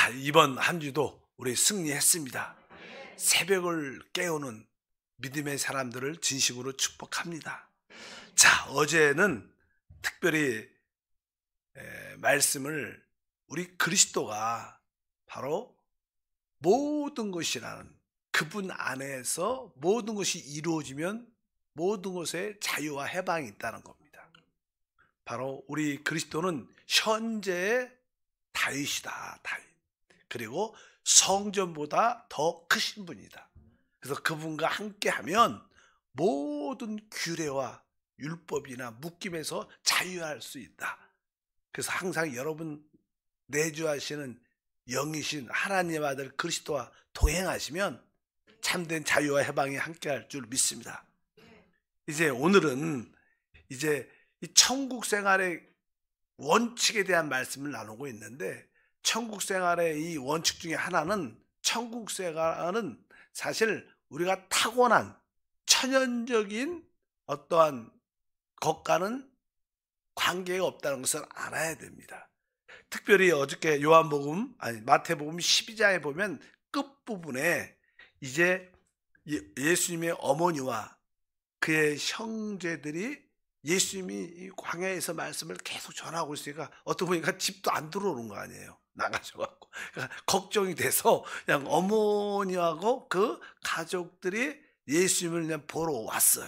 자, 이번 한 주도 우리 승리했습니다. 새벽을 깨우는 믿음의 사람들을 진심으로 축복합니다. 자, 어제는 특별히 말씀을 우리 그리스도가 바로 모든 것이라는 그분 안에서 모든 것이 이루어지면 모든 것에 자유와 해방이 있다는 겁니다. 바로 우리 그리스도는 현재의 다윗이다. 다윗. 그리고 성전보다 더 크신 분이다. 그래서 그분과 함께하면 모든 규례와 율법이나 묶임에서 자유할 수 있다. 그래서 항상 여러분 내주하시는 영이신 하나님의 아들 그리스도와 동행하시면 참된 자유와 해방이 함께할 줄 믿습니다. 이제 오늘은 이제 이 천국 생활의 원칙에 대한 말씀을 나누고 있는데, 천국 생활의 이 원칙 중에 하나는, 천국 생활은 사실 우리가 타고난 천연적인 어떠한 것과는 관계가 없다는 것을 알아야 됩니다. 특별히 어저께 마태복음 12장에 보면 끝부분에 이제 예수님의 어머니와 그의 형제들이 예수님이 이 광야에서 말씀을 계속 전하고 있으니까 어떤 보니까 집도 안 들어오는 거 아니에요. 나가셔갖고. 그러니까 걱정이 돼서 그냥 어머니하고 그 가족들이 예수님을 그냥 보러 왔어요.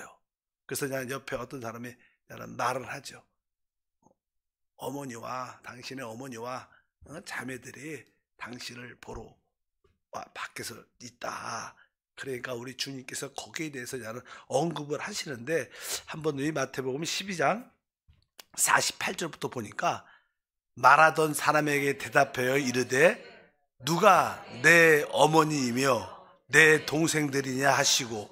그래서 그냥 옆에 어떤 사람이 말을 하죠. 당신의 어머니와 자매들이 당신을 보러 밖에서 있다. 그러니까 우리 주님께서 거기에 대해서 언급을 하시는데, 한번 이 마태복음 12장 48절부터 보니까 말하던 사람에게 대답하여 이르되 누가 내 어머니이며 내 동생들이냐 하시고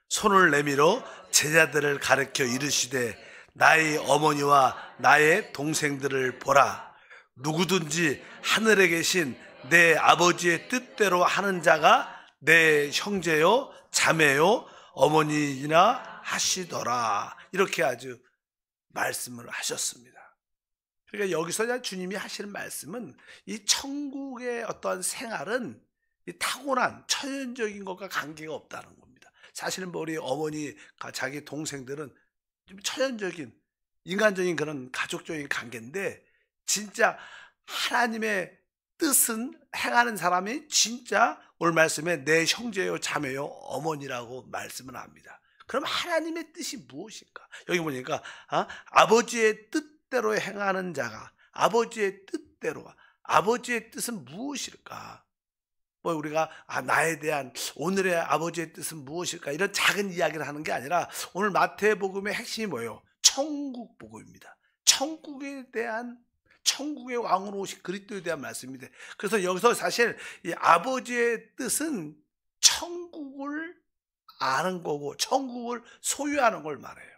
손을 내밀어 제자들을 가르쳐 이르시되 나의 어머니와 나의 동생들을 보라. 누구든지 하늘에 계신 내 아버지의 뜻대로 하는 자가 내 형제요 자매요 어머니이나 하시더라. 이렇게 아주 말씀을 하셨습니다. 그러니까 여기서 주님이 하시는 말씀은 이 천국의 어떠한 생활은 이 타고난 천연적인 것과 관계가 없다는 겁니다. 사실은 우리 어머니가 자기 동생들은 좀 천연적인 인간적인 그런 가족적인 관계인데, 진짜 하나님의 뜻은 행하는 사람이 진짜 오늘 말씀에 내 형제요 자매요 어머니라고 말씀을 합니다. 그럼 하나님의 뜻이 무엇일까? 여기 보니까 아버지의 뜻대로 행하는 자가 아버지의 뜻은 무엇일까? 뭐 우리가 나에 대한 오늘의 아버지의 뜻은 무엇일까? 이런 작은 이야기를 하는 게 아니라 오늘 마태복음의 핵심이 뭐예요? 천국 복음입니다. 천국의 왕으로 오신 그리스도에 대한 말씀입니다. 그래서 여기서 사실 이 아버지의 뜻은 천국을 아는 거고 천국을 소유하는 걸 말해요.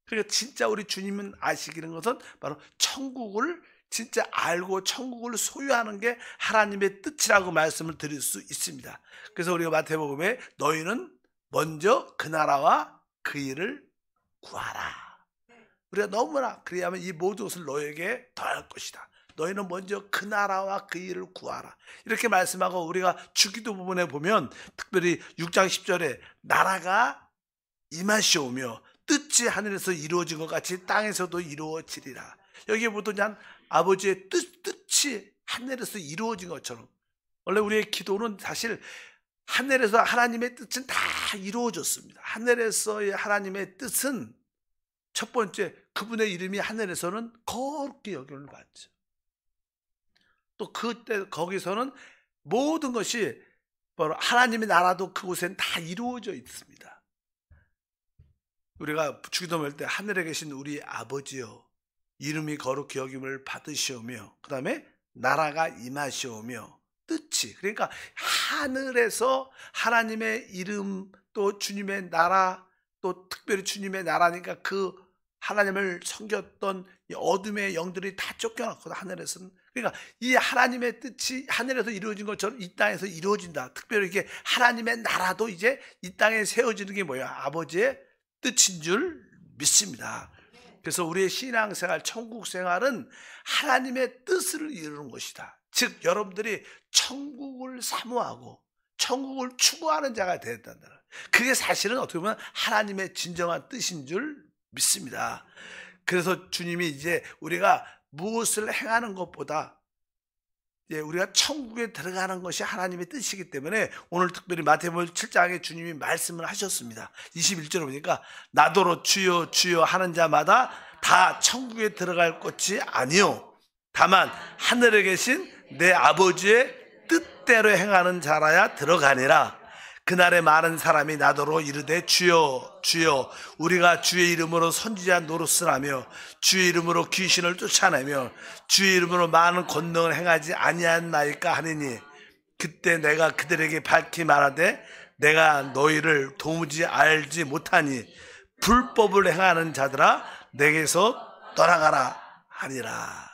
그러니까 진짜 우리 주님은 아시기는 것은 바로 천국을 진짜 알고 천국을 소유하는 게 하나님의 뜻이라고 말씀을 드릴 수 있습니다. 그래서 우리가 마태복음에 너희는 먼저 그 나라와 그 일을 구하라. 우리가 너무나 그래야만 이 모든 것을 너에게 더할 것이다. 너희는 먼저 그 나라와 그 일을 구하라. 이렇게 말씀하고, 우리가 주기도 부분에 보면 특별히 6장 10절에 나라가 임하시오며 뜻이 하늘에서 이루어진 것 같이 땅에서도 이루어지리라. 여기에 보면 아버지의 뜻이 하늘에서 이루어진 것처럼, 원래 우리의 기도는 사실 하늘에서 하나님의 뜻은 다 이루어졌습니다. 하늘에서의 하나님의 뜻은 첫 번째, 그분의 이름이 하늘에서는 거룩히 여김을 받죠. 또 그때 거기서는 모든 것이 바로 하나님의 나라도 그곳엔 다 이루어져 있습니다. 우리가 주기도 할 때 하늘에 계신 우리 아버지여 이름이 거룩히 여김을 받으시오며, 그 다음에 나라가 임하시오며 뜻이, 그러니까 하늘에서 하나님의 이름, 또 주님의 나라, 또 특별히 주님의 나라니까 그 하나님을 섬겼던 이 어둠의 영들이 다 쫓겨났거든, 하늘에서는. 그러니까 이 하나님의 뜻이 하늘에서 이루어진 것처럼 이 땅에서 이루어진다. 특별히 이게 하나님의 나라도 이제 이 땅에 세워지는 게 뭐야? 아버지의 뜻인 줄 믿습니다. 그래서 우리의 신앙생활, 천국 생활은 하나님의 뜻을 이루는 것이다. 즉 여러분들이 천국을 사모하고 천국을 추구하는 자가 되었다는 거예요. 그게 사실은 어떻게 보면 하나님의 진정한 뜻인 줄 믿습니다. 그래서 주님이 이제 우리가 무엇을 행하는 것보다 우리가 천국에 들어가는 것이 하나님의 뜻이기 때문에 오늘 특별히 마태복음 7장에 주님이 말씀을 하셨습니다. 21절에 보니까 나더러 주여 주여 하는 자마다 다 천국에 들어갈 것이 아니요 다만 하늘에 계신 내 아버지의 뜻대로 행하는 자라야 들어가니라. 그날에 많은 사람이 나더러 이르되 주여 주여 우리가 주의 이름으로 선지자 노릇을 하며 주의 이름으로 귀신을 쫓아내며 주의 이름으로 많은 권능을 행하지 아니하나이까 하니니 그때 내가 그들에게 밝히 말하되 내가 너희를 도무지 알지 못하니 불법을 행하는 자들아 내게서 떠나가라 하니라.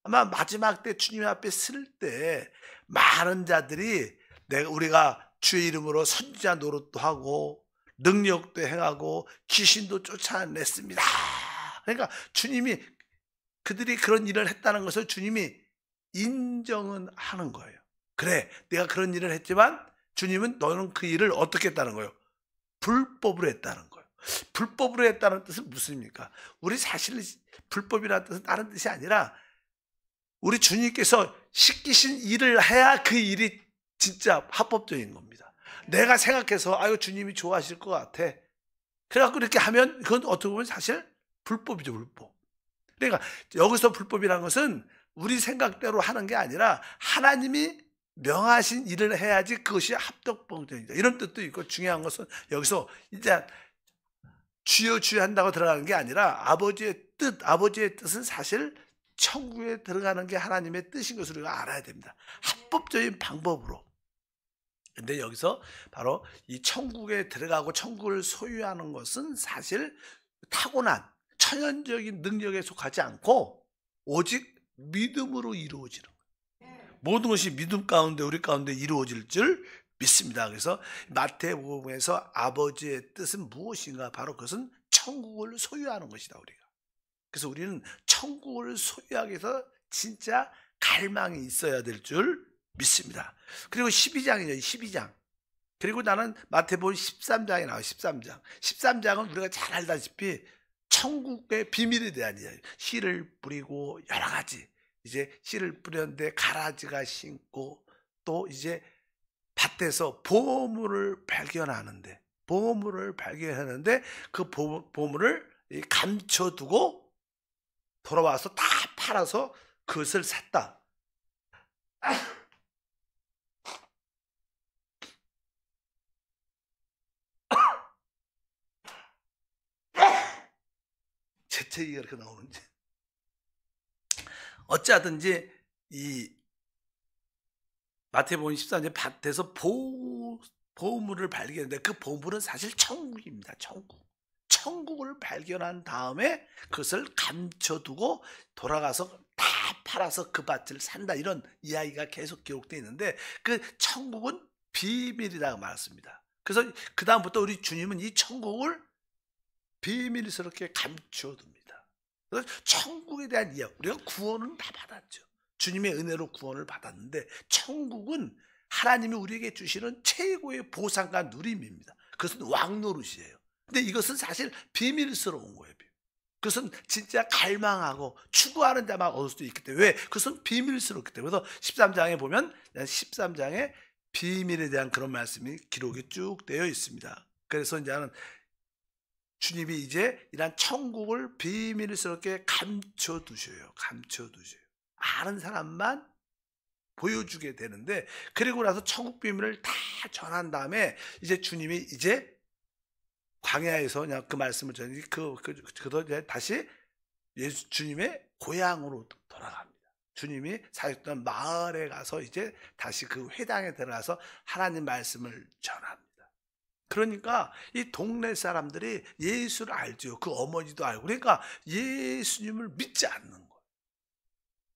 아마 마지막 때 주님 앞에 설 때 많은 자들이 우리가 주의 이름으로 선지자 노릇도 하고 능력도 행하고 귀신도 쫓아냈습니다. 그러니까 주님이 그들이 그런 일을 했다는 것을 주님이 인정은 하는 거예요. 그래 내가 그런 일을 했지만 주님은 너는 그 일을 어떻게 했다는 거예요? 불법으로 했다는 거예요. 불법으로 했다는 뜻은 무슨입니까? 우리 사실 불법이라는 뜻은 다른 뜻이 아니라 우리 주님께서 시키신 일을 해야 그 일이 진짜 합법적인 겁니다. 내가 생각해서 아유 주님이 좋아하실 것 같아. 그래갖고 이렇게 하면 그건 어떻게 보면 사실 불법이죠. 불법. 그러니까 여기서 불법이라는 것은 우리 생각대로 하는 게 아니라 하나님이 명하신 일을 해야지 그것이 합법적이다. 이런 뜻도 있고 중요한 것은 여기서 이제 주여 주여 한다고 들어가는 게 아니라 아버지의 뜻은 사실 천국에 들어가는 게 하나님의 뜻인 것을 우리가 알아야 됩니다. 합법적인 방법으로. 근데 여기서 바로 이 천국에 들어가고 천국을 소유하는 것은 사실 타고난 천연적인 능력에 속하지 않고 오직 믿음으로 이루어지는 거예요. 모든 것이 믿음 가운데 우리 가운데 이루어질 줄 믿습니다. 그래서 마태복음에서 아버지의 뜻은 무엇인가? 바로 그것은 천국을 소유하는 것이다 우리가. 그래서 우리는 천국을 소유하기 위해서 진짜 갈망이 있어야 될 줄 믿습니다. 그리고 12장이죠. 12장. 그리고 나는 마태복음 13장에 나와요. 13장. 13장은 우리가 잘 알다시피 천국의 비밀에 대한 이야기. 씨를 뿌리고 여러 가지. 이제 씨를 뿌렸는데 가라지가 심고 또 이제 밭에서 보물을 발견하는데 그 보물을 감춰두고 돌아와서 다 팔아서 그것을 샀다. 재채기가 이렇게 나오는지. 어찌하든지 이 마태복음 14장 밭에서 보물을 발견했는데 그 보물은 사실 천국입니다. 천국을 발견한 다음에 그것을 감춰두고 돌아가서 다 팔아서 그 밭을 산다. 이런 이야기가 계속 기록되어 있는데 그 천국은 비밀이라고 말했습니다. 그래서 그 다음부터 우리 주님은 이 천국을 비밀스럽게 감춰둡니다. 그래서 천국에 대한 이야기, 우리가 구원은 다 받았죠. 주님의 은혜로 구원을 받았는데 천국은 하나님이 우리에게 주시는 최고의 보상과 누림입니다. 그것은 왕노릇이에요. 근데 이것은 사실 비밀스러운 거예요. 그것은 진짜 갈망하고 추구하는 자만 얻을 수 있기 때문에. 왜? 그것은 비밀스럽기 때문에. 그래서 13장에 보면 13장에 비밀에 대한 그런 말씀이 기록이 쭉 되어 있습니다. 그래서 이제는 주님이 이제 이런 천국을 비밀스럽게 감춰두셔요. 아는 사람만 보여주게 되는데, 그리고 나서 천국 비밀을 다 전한 다음에 이제 주님이 이제 광야에서 그냥 그 말씀을 전히 그도 다시 주님의 고향으로 돌아갑니다. 주님이 사셨던 마을에 가서 이제 다시 그 회당에 들어가서 하나님 말씀을 전합니다. 그러니까 이 동네 사람들이 예수를 알죠. 그 어머니도 알고. 그러니까 예수님을 믿지 않는 거예요.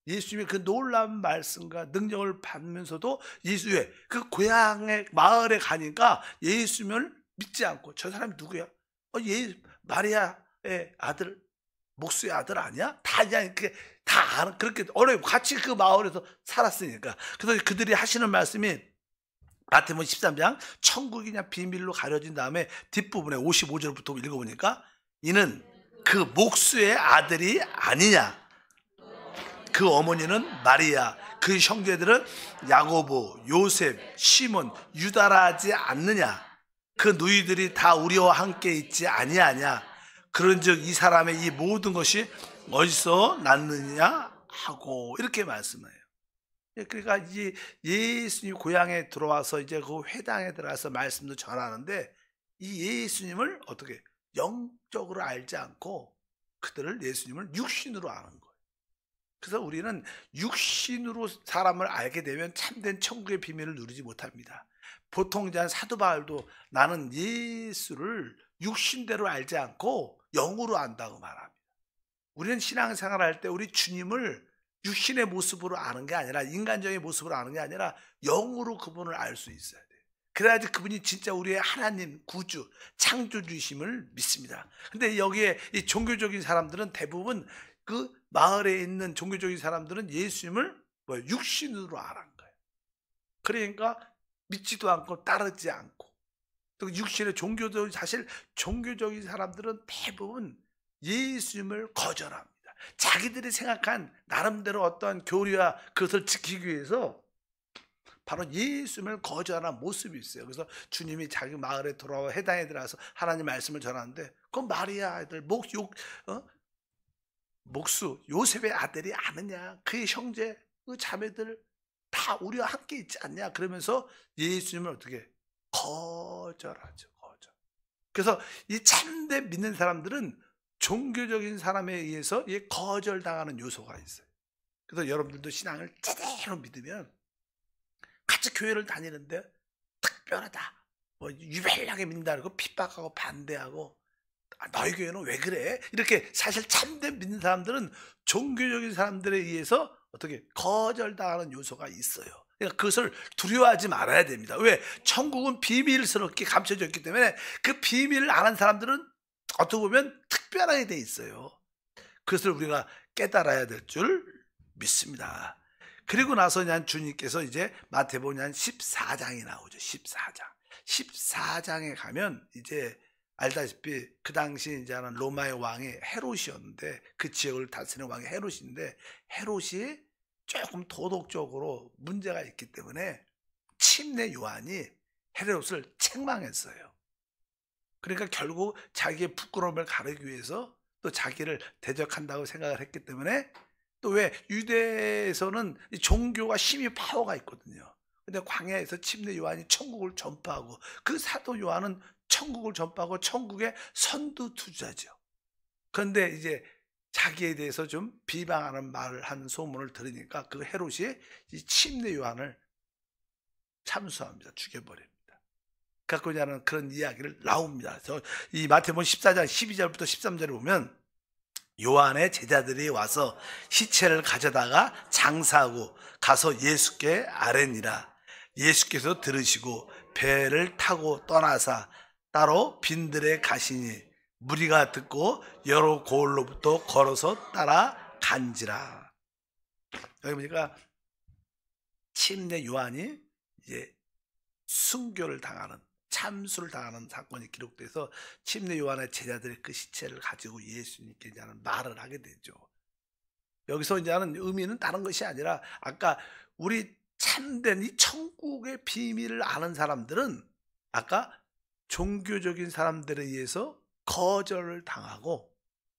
예수님의 그 놀라운 말씀과 능력을 받으면서도 예수의 그 고향의 마을에 가니까 예수님을 믿지 않고, 저 사람이 누구야? 마리아의 아들 목수의 아들 아니야? 다 그냥 다 아는, 그렇게 어려 같이 그 마을에서 살았으니까. 그래서 그들이 하시는 말씀이 마태복음 13장 천국이 그냥 비밀로 가려진 다음에 뒷부분에 55절부터 읽어보니까 이는 그 목수의 아들이 아니냐, 그 어머니는 마리아, 그 형제들은 야고보, 요셉, 시몬, 유다라 하지 않느냐, 그 누이들이 다 우리와 함께 있지 아니하냐, 그런즉 이 사람의 이 모든 것이 어디서 났느냐 하고 이렇게 말씀해요. 그러니까 이제 예수님 고향에 들어와서 이제 그 회당에 들어가서 말씀도 전하는데, 이 예수님을 어떻게 영적으로 알지 않고 그들을 예수님을 육신으로 아는 거예요. 그래서 우리는 육신으로 사람을 알게 되면 참된 천국의 비밀을 누리지 못합니다. 보통 이제 사도 바울도 나는 예수를 육신대로 알지 않고 영으로 안다고 말합니다. 우리는 신앙생활 할 때 우리 주님을 육신의 모습으로 아는 게 아니라, 인간적인 모습으로 아는 게 아니라 영으로 그분을 알 수 있어야 돼요. 그래야지 그분이 진짜 우리의 하나님, 구주, 창조주심을 믿습니다. 근데 여기에 이 종교적인 사람들은 대부분, 그 마을에 있는 종교적인 사람들은 예수님을 육신으로 아는 거예요. 그러니까 믿지도 않고 따르지 않고, 또 육신의 종교적인, 사실 종교적인 사람들은 대부분 예수님을 거절합니다. 자기들이 생각한 나름대로 어떤 교리와 그것을 지키기 위해서 바로 예수님을 거절하는 모습이 있어요. 그래서 주님이 자기 마을에 돌아와 회당에 들어가서 하나님 말씀을 전하는데, 그 마리아 아들, 목수 요셉의 아들이 아느냐, 그의 형제, 그 자매들 다 우리와 함께 있지 않냐, 그러면서 예수님을 어떻게 거절하죠. 거절. 그래서 이 참된 믿는 사람들은 종교적인 사람에 의해서 거절당하는 요소가 있어요. 그래서 여러분들도 신앙을 제대로 믿으면 같이 교회를 다니는데 특별하다, 유별나게 믿는다 그러고 핍박하고 반대하고, 너희 교회는 왜 그래? 이렇게 사실 참된 믿는 사람들은 종교적인 사람들에 의해서 어떻게 거절당하는 요소가 있어요. 그러니까 그것을 두려워하지 말아야 됩니다. 왜? 천국은 비밀스럽게 감춰져 있기 때문에 그 비밀을 아는 사람들은 어떻게 보면 특별하게 돼 있어요. 그것을 우리가 깨달아야 될 줄 믿습니다. 그리고 나서 주님께서 이제 마태복음 14장이 나오죠. 14장. 14장에 가면 이제 알다시피 그 당시 이제 로마의 왕이 헤롯이었는데, 그 지역을 다스리는 왕이 헤롯인데, 헤롯이 조금 도덕적으로 문제가 있기 때문에 침례 요한이 헤롯을 책망했어요. 그러니까 결국 자기의 부끄러움을 가리기 위해서 또 자기를 대적한다고 생각을 했기 때문에, 또 왜 유대에서는 종교가 힘이 파워가 있거든요. 근데 광야에서 침례 요한이 천국을 전파하고, 그 사도 요한은 천국을 전파하고 천국의 선두투자죠. 그런데 이제 자기에 대해서 좀 비방하는 말을 하는 소문을 들으니까 그 헤롯이 이 침례 요한을 참수합니다. 죽여버립니다. 갖고 있는 그런 이야기를 나옵니다. 이 마태복음 14장 12절부터 13절에 보면, 요한의 제자들이 와서 시체를 가져다가 장사하고 가서 예수께 아뢰니라. 예수께서 들으시고 배를 타고 떠나사 따로 빈들에 가시니 무리가 듣고 여러 고을로부터 걸어서 따라간지라. 여기 보니까 침례 요한이 이제 순교를 당하는, 참수를 당하는 사건이 기록돼서 침례 요한의 제자들이 그 시체를 가지고 예수님께 이제 말을 하게 되죠. 여기서 이제 하는 의미는 다른 것이 아니라, 아까 우리 참된 이 천국의 비밀을 아는 사람들은 아까 종교적인 사람들에 의해서 거절을 당하고,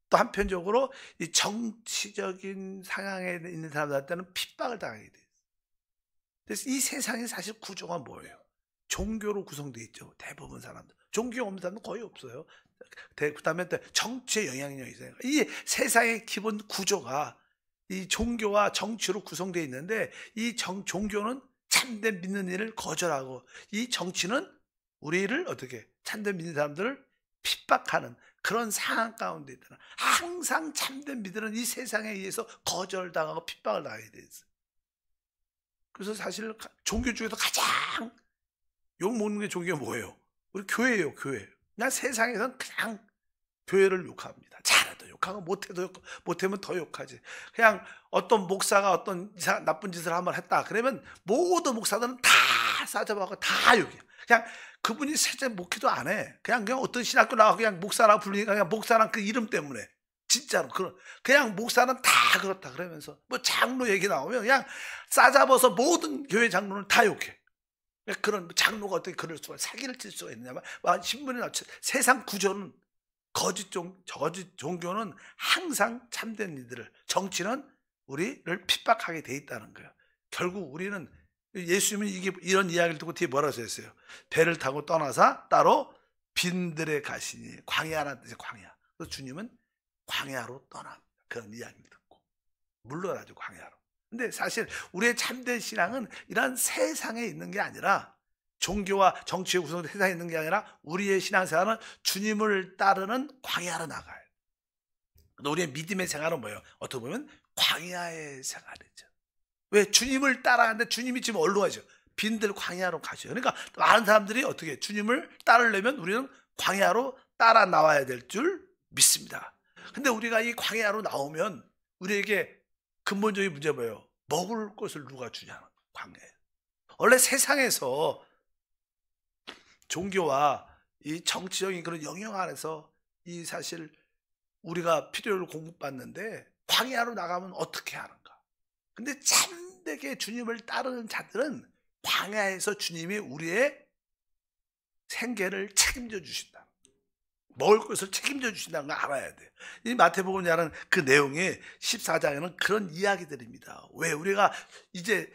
또 한편적으로 이 정치적인 상황에 있는 사람들한테는 핍박을 당하게 돼요. 그래서 이 세상의 사실 구조가 뭐예요? 종교로 구성되어 있죠. 대부분 사람들. 종교 없는 사람은 거의 없어요. 그 다음에 정치의 영향력이 있어요. 이 세상의 기본 구조가 이 종교와 정치로 구성되어 있는데, 이 종교는 참된 믿는 일을 거절하고, 이 정치는 우리를 어떻게 참된 믿는 사람들을 핍박하는 그런 상황 가운데 있다. 항상 참된 믿음은 이 세상에 의해서 거절당하고 핍박을 당하게 돼 있어요. 그래서 사실 종교 중에서 가장 욕먹는 게 종교가 뭐예요? 우리 교회예요, 교회. 그냥 세상에서는 그냥 교회를 욕합니다. 잘은 더 욕하고 못하면 더 욕하지. 그냥 어떤 목사가 어떤 나쁜 짓을 한번 했다 그러면 모든 목사들은 다 싸잡아가고 다 욕해. 그냥 그분이 세제 목회도 안 해. 그냥 어떤 신학교 나가고 그냥 목사라고 부르니까 그냥 목사랑 그 이름 때문에. 진짜로 그냥 목사는 다 그렇다 그러면서 뭐 장로 얘기 나오면 그냥 싸잡아서 모든 교회 장로는 다 욕해. 그런 장로가 어떻게 그럴 수가, 사기를 칠 수가 있느냐면 신문에 나왔죠. 세상 구조는 거짓 종교는 항상 참된 이들을, 정치는 우리를 핍박하게 돼 있다는 거예요. 결국 우리는 예수님은 이런 이야기를 듣고 뒤에 뭐라고 써있어요? 배를 타고 떠나서 따로 빈들에 가시니, 광야라는 뜻이 광야. 그래서 주님은 광야로 떠납니다. 그런 이야기를 듣고 물러나죠, 광야로. 근데 사실 우리의 참된 신앙은 이런 세상에 있는 게 아니라, 종교와 정치의 구성된 세상에 있는 게 아니라 우리의 신앙생활은 주님을 따르는 광야로 나가요. 우리의 믿음의 생활은 뭐예요? 어떻게 보면 광야의 생활이죠. 왜? 주님을 따라가는데 주님이 지금 어디로 가죠? 빈들 광야로 가죠. 그러니까 많은 사람들이 어떻게 주님을 따르려면 우리는 광야로 따라 나와야 될 줄 믿습니다. 근데 우리가 이 광야로 나오면 우리에게 근본적인 문제가 뭐예요? 먹을 것을 누가 주냐는 거예요. 광야에. 원래 세상에서 종교와 이 정치적인 그런 영역 안에서 이 사실 우리가 필요를 공급받는데 광야로 나가면 어떻게 하는가? 근데 참되게 주님을 따르는 자들은 광야에서 주님이 우리의 생계를 책임져 주신다. 먹을 것을 책임져 주신다는 걸 알아야 돼요. 이 마태복음이라는 그 내용이 14장에는 그런 이야기들입니다. 왜? 우리가 이제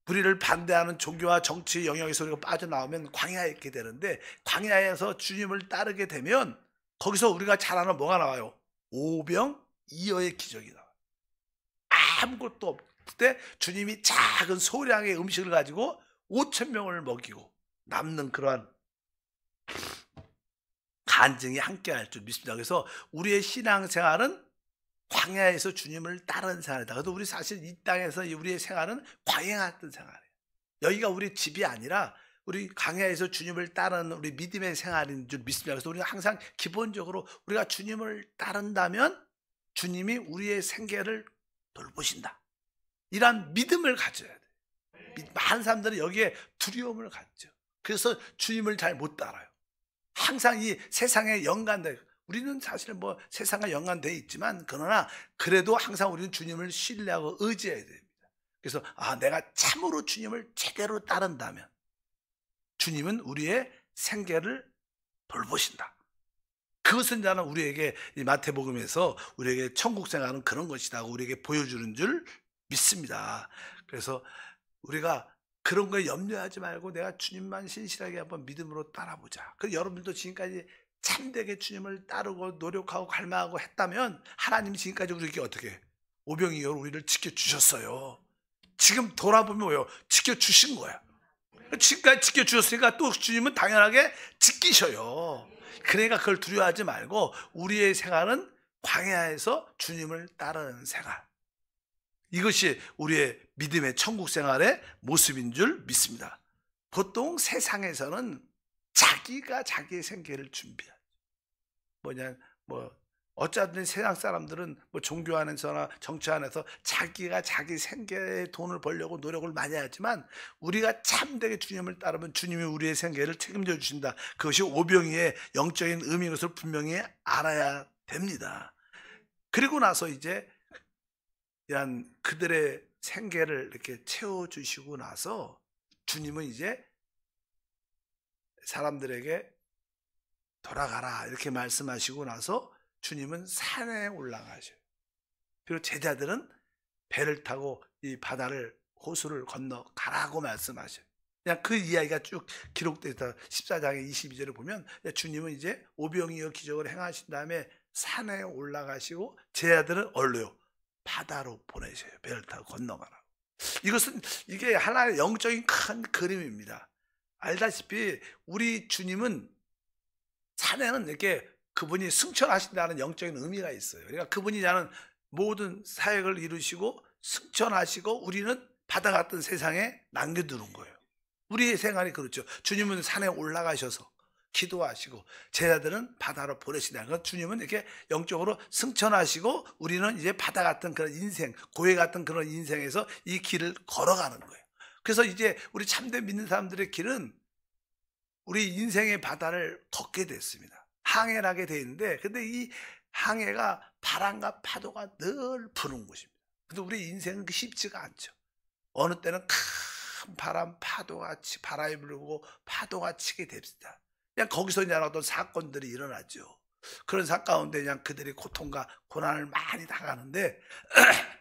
우리를 반대하는 종교와 정치 영역에서 우리가 빠져나오면 광야에 있게 되는데, 광야에서 주님을 따르게 되면 거기서 우리가 잘 아는 뭐가 나와요? 오병이어의 기적이 나와요. 아무것도 없을 때 주님이 작은 소량의 음식을 가지고 5,000명을 먹이고 남는 그러한 간증이 함께 할 줄 믿습니다. 그래서 우리의 신앙생활은 광야에서 주님을 따르는 생활이다. 그래도 우리 사실 이 땅에서 우리의 생활은 광야 같은 생활이에요. 여기가 우리 집이 아니라 우리 광야에서 주님을 따르는 우리 믿음의 생활인 줄 믿습니다. 그래서 우리가 항상 기본적으로 우리가 주님을 따른다면 주님이 우리의 생계를 돌보신다. 이런 믿음을 가져야 돼요. 많은 사람들은 여기에 두려움을 갖죠. 그래서 주님을 잘 못 따라요. 항상 이 세상에 연관돼, 우리는 사실 뭐 세상과 연관되어 있지만 그러나 그래도 항상 우리는 주님을 신뢰하고 의지해야 됩니다. 그래서 내가 참으로 주님을 제대로 따른다면 주님은 우리의 생계를 돌보신다. 그것은 저는 우리에게 이 마태복음에서 우리에게 천국 생활은 그런 것이다 우리에게 보여주는 줄 믿습니다. 그래서 우리가 그런 거에 염려하지 말고 내가 주님만 신실하게 한번 믿음으로 따라보자. 그 여러분들도 지금까지 참되게 주님을 따르고 노력하고 갈망하고 했다면 하나님이 지금까지 우리에게 어떻게 오병이어로 우리를 지켜주셨어요. 지금 돌아보면 뭐예요? 지켜주신 거야. 지금까지 지켜주셨으니까 또 주님은 당연하게 지키셔요. 그러니까 그걸 두려워하지 말고 우리의 생활은 광야에서 주님을 따르는 생활, 이것이 우리의 믿음의 천국 생활의 모습인 줄 믿습니다. 보통 세상에서는 자기가 자기의 생계를 준비하죠. 어쩌든 세상 사람들은 뭐 종교 안에서나 정치 안에서 자기가 자기 생계에 돈을 벌려고 노력을 많이 하지만 우리가 참되게 주님을 따르면 주님이 우리의 생계를 책임져 주신다. 그것이 오병이의 영적인 의미인 것을 분명히 알아야 됩니다. 그리고 나서 이제 이런 그들의 생계를 이렇게 채워주시고 나서 주님은 이제 사람들에게 돌아가라 이렇게 말씀하시고 나서 주님은 산에 올라가셔요. 그리고 제자들은 배를 타고 이 바다를, 호수를 건너가라고 말씀하셔요. 그냥 그 이야기가 쭉 기록되어 있다. 14장의 22절을 보면 주님은 이제 오병이어 기적을 행하신 다음에 산에 올라가시고 제자들은 어디로요? 바다로 보내셔요. 배를 타고 건너가라고. 이게 하나의 영적인 큰 그림입니다. 알다시피 우리 주님은 산에는 이렇게 그분이 승천하신다는 영적인 의미가 있어요. 그러니까 그분이 나는 모든 사역을 이루시고 승천하시고 우리는 바다 같은 세상에 남겨두는 거예요. 우리의 생활이 그렇죠. 주님은 산에 올라가셔서 기도하시고 제자들은 바다로 보내신다는 건 주님은 이렇게 영적으로 승천하시고 우리는 이제 바다 같은 그런 인생, 고해 같은 그런 인생에서 이 길을 걸어가는 거예요. 그래서 이제 우리 참된 믿는 사람들의 길은 우리 인생의 바다를 걷게 됐습니다. 항해를 하게 돼 있는데, 근데 이 항해가 바람과 파도가 늘 부는 곳입니다. 근데 우리 인생은 쉽지가 않죠. 어느 때는 큰 바람, 파도가 바람이 불고 파도가 치게 됩니다. 그냥 거기서 그냥 어떤 사건들이 일어나죠. 그런 사건 가운데 그냥 그들이 고통과 고난을 많이 당하는데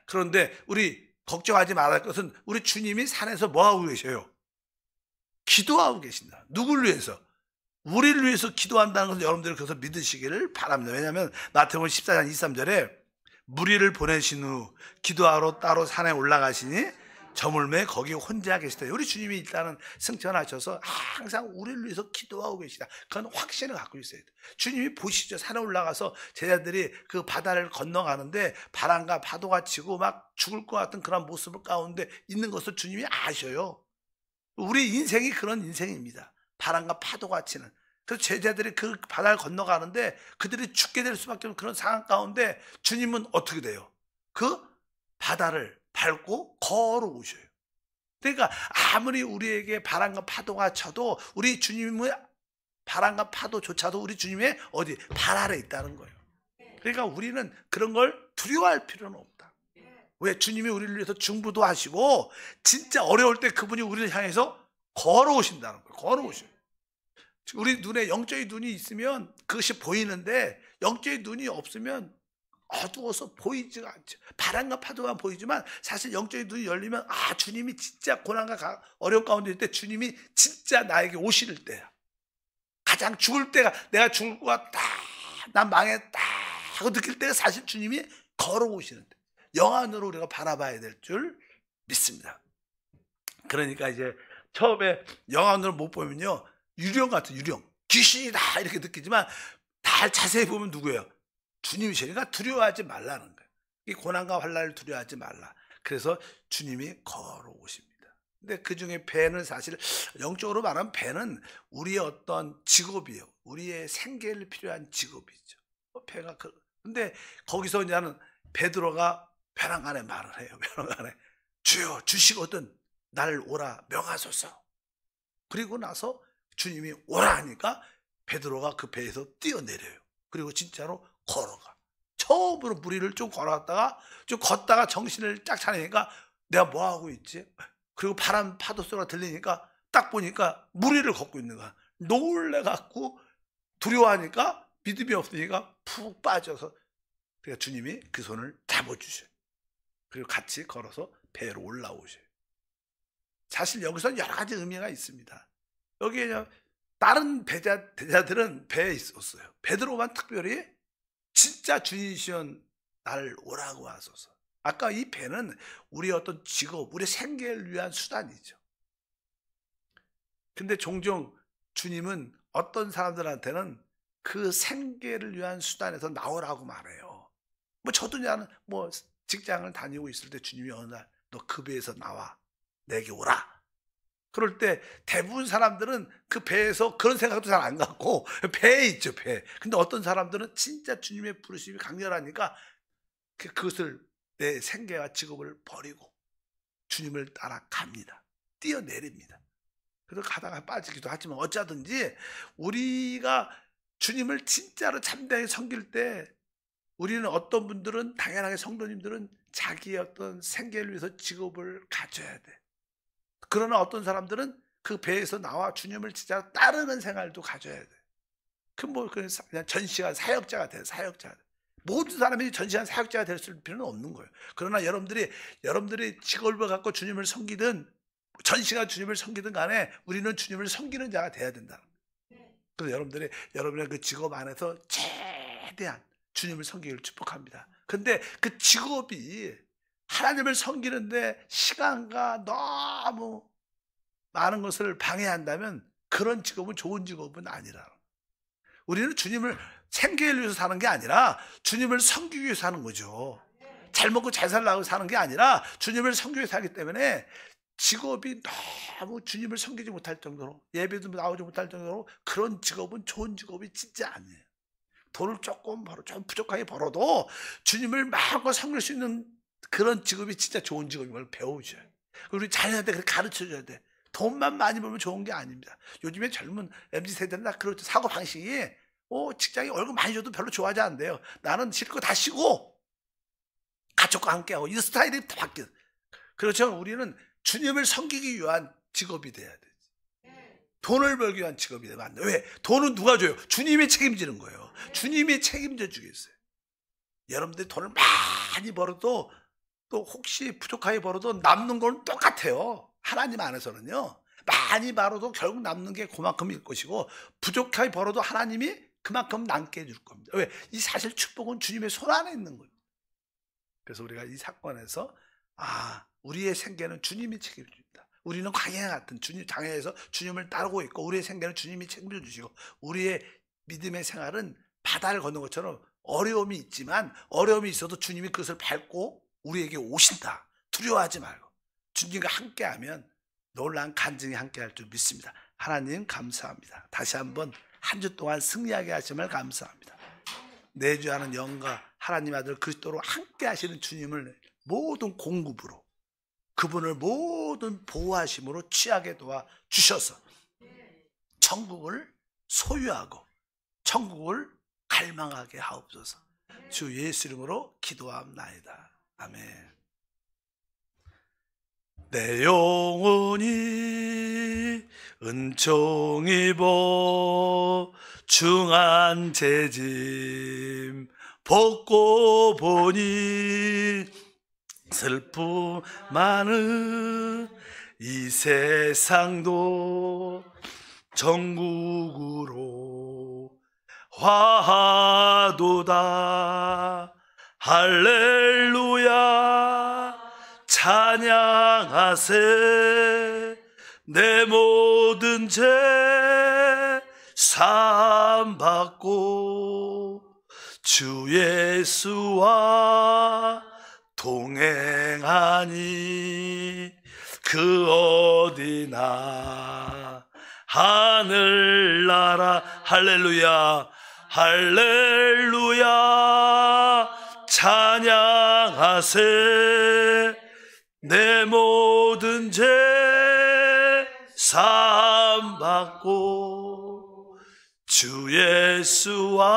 그런데 우리 걱정하지 말아야 할 것은 우리 주님이 산에서 뭐하고 계셔요? 기도하고 계신다. 누구를 위해서? 우리를 위해서 기도한다는 것을 여러분들이 그것을 믿으시기를 바랍니다. 왜냐하면 마태복음 14장 23절에 무리를 보내신 후 기도하러 따로 산에 올라가시니 저물매 거기 혼자 계시다. 우리 주님이 일단은 승천하셔서 항상 우리를 위해서 기도하고 계시다. 그런 확신을 갖고 있어야 돼요. 주님이 보시죠. 산에 올라가서 제자들이 그 바다를 건너가는데 바람과 파도가 치고 막 죽을 것 같은 그런 모습을 가운데 있는 것을 주님이 아셔요. 우리 인생이 그런 인생입니다. 바람과 파도가 치는. 그래서 제자들이 그 바다를 건너가는데 그들이 죽게 될 수밖에 없는 그런 상황 가운데 주님은 어떻게 돼요? 그 바다를 밟고 걸어오셔요. 그러니까 아무리 우리에게 바람과 파도가 쳐도 우리 주님의 바람과 파도조차도 우리 주님의 어디 발 아래 있다는 거예요. 그러니까 우리는 그런 걸 두려워할 필요는 없다. 왜? 주님이 우리를 위해서 중보도 하시고 진짜 어려울 때 그분이 우리를 향해서 걸어오신다는 거예요. 걸어오셔요. 우리 눈에 영적인 눈이 있으면 그것이 보이는데 영적인 눈이 없으면 어두워서 보이지가 않죠. 바람과 파도가 보이지만 사실 영적인 눈이 열리면 주님이 진짜 고난과 어려움 가운데 있을 때 주님이 진짜 나에게 오실 때야. 가장 죽을 때가 내가 죽을 것 같다. 난 망했다 하고 느낄 때가 사실 주님이 걸어오시는 때. 영안으로 우리가 바라봐야 될 줄 믿습니다. 그러니까 이제 처음에 영안으로 못 보면요. 유령 같은 유령. 귀신이다 이렇게 느끼지만 다 자세히 보면 누구예요? 주님이시니까 두려워하지 말라는 거예요. 이 고난과 환난을 두려워하지 말라. 그래서 주님이 걸어오십니다. 근데 그중에 배는 사실 영적으로 말하면 배는 우리의 어떤 직업이에요. 우리의 생계를 필요한 직업이죠. 배가 근데 거기서 이제는 베드로가 벼랑간에 말을 해요. 벼랑간에 주여 주시거든 나를 오라 명하소서. 그리고 나서 주님이 오라 하니까 베드로가 그 배에서 뛰어내려요. 그리고 진짜로 걸어가. 처음으로 무리를 좀 걸어갔다가 좀 걷다가 정신을 쫙 차리니까 내가 뭐 하고 있지? 그리고 바람 파도 소리가 들리니까 딱 보니까 무리를 걷고 있는 거야. 놀래갖고 두려워하니까 믿음이 없으니까 푹 빠져서 그러니까 주님이 그 손을 잡아주셔요. 그리고 같이 걸어서 배로 올라오셔요. 사실 여기서 여러 가지 의미가 있습니다. 여기에 다른 대자들은 배에 있었어요. 베드로만 특별히 진짜 주님이시여 나를 오라고 하소서. 아까 이 배는 우리의 어떤 직업, 우리의 생계를 위한 수단이죠. 근데 종종 주님은 어떤 사람들한테는 그 생계를 위한 수단에서 나오라고 말해요. 저도 나는 직장을 다니고 있을 때 주님이 어느 날 너 그 배에서 나와 내게 오라. 그럴 때 대부분 사람들은 그 배에서 그런 생각도 잘 안 갖고 배에 있죠, 배. 근데 어떤 사람들은 진짜 주님의 부르심이 강렬하니까 그것을 내 생계와 직업을 버리고 주님을 따라 갑니다. 뛰어내립니다. 그래서 가다가 빠지기도 하지만 어쩌든지 우리가 주님을 진짜로 참되게 섬길 때 우리는 어떤 분들은 당연하게 성도님들은 자기의 어떤 생계를 위해서 직업을 가져야 돼. 그러나 어떤 사람들은 그 배에서 나와 주님을 진짜 따르는 생활도 가져야 돼. 그냥 전시간 사역자가 돼, 사역자가 돼. 모든 사람이 전시간 사역자가 될 필요는 없는 거예요. 그러나 여러분들이 직업을 갖고 주님을 섬기든 전시간 주님을 섬기든 간에 우리는 주님을 섬기는 자가 돼야 된다. 그래서 여러분의 그 직업 안에서 최대한 주님을 섬기기를 축복합니다. 근데 그 직업이 하나님을 섬기는데 시간과 너무 많은 것을 방해한다면 그런 직업은 좋은 직업은 아니라. 우리는 주님을 생계를 위해서 사는 게 아니라 주님을 섬기기 위해서 사는 거죠. 잘 먹고 잘 살라고 사는 게 아니라 주님을 섬기기 위해서 살기 때문에 직업이 너무 주님을 섬기지 못할 정도로, 예배도 나오지 못할 정도로 그런 직업은 좋은 직업이 진짜 아니에요. 돈을 조금 벌어, 좀 부족하게 벌어도 주님을 마음껏 섬길 수 있는 그런 직업이 진짜 좋은 직업인 걸 배우셔야 돼요. 우리 자녀한테 그렇게 가르쳐줘야 돼. 돈만 많이 벌면 좋은 게 아닙니다. 요즘에 젊은 MZ세대는 다 그렇죠. 사고방식이 직장에 월급 많이 줘도 별로 좋아하지 않는데요. 나는 실컷 다 쉬고 가족과 함께하고, 이 스타일이 다 바뀌어. 그렇죠. 우리는 주님을 섬기기 위한 직업이 돼야 돼. 돈을 벌기 위한 직업이 되면 안 돼. 왜? 돈은 누가 줘요? 주님이 책임지는 거예요. 주님이 책임져 주겠어요. 여러분들이 돈을 많이 벌어도, 또 혹시 부족하게 벌어도 남는 건 똑같아요. 하나님 안에서는요. 많이 벌어도 결국 남는 게 그만큼일 것이고, 부족하게 벌어도 하나님이 그만큼 남게 해줄 겁니다. 왜? 이 사실 축복은 주님의 손 안에 있는 거예요. 그래서 우리가 이 사건에서 우리의 생계는 주님이 책임집니다. 우리는 광야 같은 장애에서 주님을 따르고 있고, 우리의 생계는 주님이 책임져 주시고, 우리의 믿음의 생활은 바다를 걷는 것처럼 어려움이 있지만, 어려움이 있어도 주님이 그것을 밟고 우리에게 오신다. 두려워하지 말고 주님과 함께하면 놀라운 간증이 함께할 줄 믿습니다. 하나님 감사합니다. 다시 한번 한 주 동안 승리하게 하심을 감사합니다. 내주하는 영과 하나님 아들 그리스도로 함께 하시는 주님을 모든 공급으로, 그분을 모든 보호하심으로 취하게 도와주셔서 천국을 소유하고 천국을 갈망하게 하옵소서. 주 예수 이름으로 기도합나이다. 아멘. 내 영혼이 은총 입어 중한 재짐 벗고 보니, 슬픔 많은 이 세상도 천국으로 화하도다. 할렐루야 찬양하세. 내 모든 죄 사함받고 주 예수와 동행하니 그 어디나 하늘나라. 할렐루야 할렐루야 찬양하세. 내 모든 죄 사함받고 주 예수와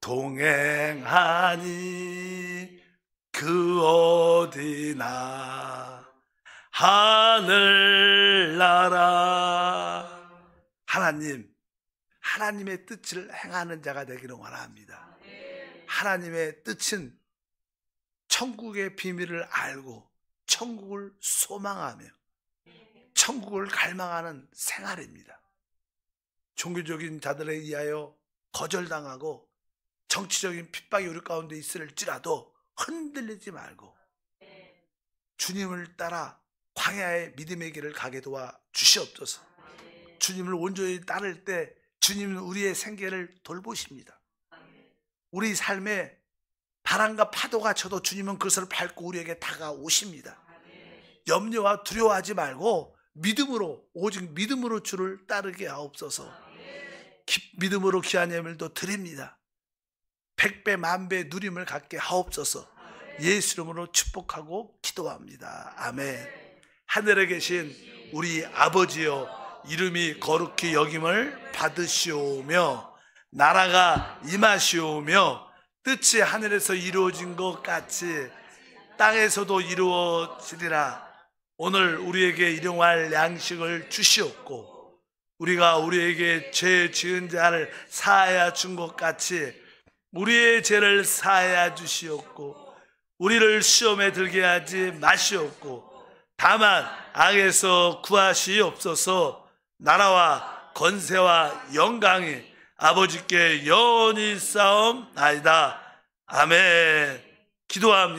동행하니 그 어디나 하늘나라. 하나님의 뜻을 행하는 자가 되기를 원합니다. 하나님의 뜻은 천국의 비밀을 알고 천국을 소망하며 천국을 갈망하는 생활입니다. 종교적인 자들에 의하여 거절당하고 정치적인 핍박이 우리 가운데 있을지라도 흔들리지 말고 주님을 따라 광야의 믿음의 길을 가게 도와 주시옵소서. 주님을 온전히 따를 때 주님은 우리의 생계를 돌보십니다. 우리 삶에 바람과 파도가 쳐도 주님은 그것을 밟고 우리에게 다가오십니다. 염려와 두려워하지 말고 믿음으로, 오직 믿음으로 주를 따르게 하옵소서. 믿음으로 귀한 예물도 드립니다. 100배 만배 누림을 갖게 하옵소서. 예수 이름으로 축복하고 기도합니다. 아멘. 하늘에 계신 우리 아버지여, 이름이 거룩히 여김을 받으시오며 나라가 임하시오며 뜻이 하늘에서 이루어진 것 같이 땅에서도 이루어지리라. 오늘 우리에게 일용할 양식을 주시옵고 우리가 우리에게 죄 지은 자를 사하여 준 것 같이 우리의 죄를 사하여 주시옵고 우리를 시험에 들게 하지 마시옵고 다만 악에서 구하시옵소서. 나라와 권세와 영광이 아버지께 영원히 싸움나이다. 아멘. 기도합니다.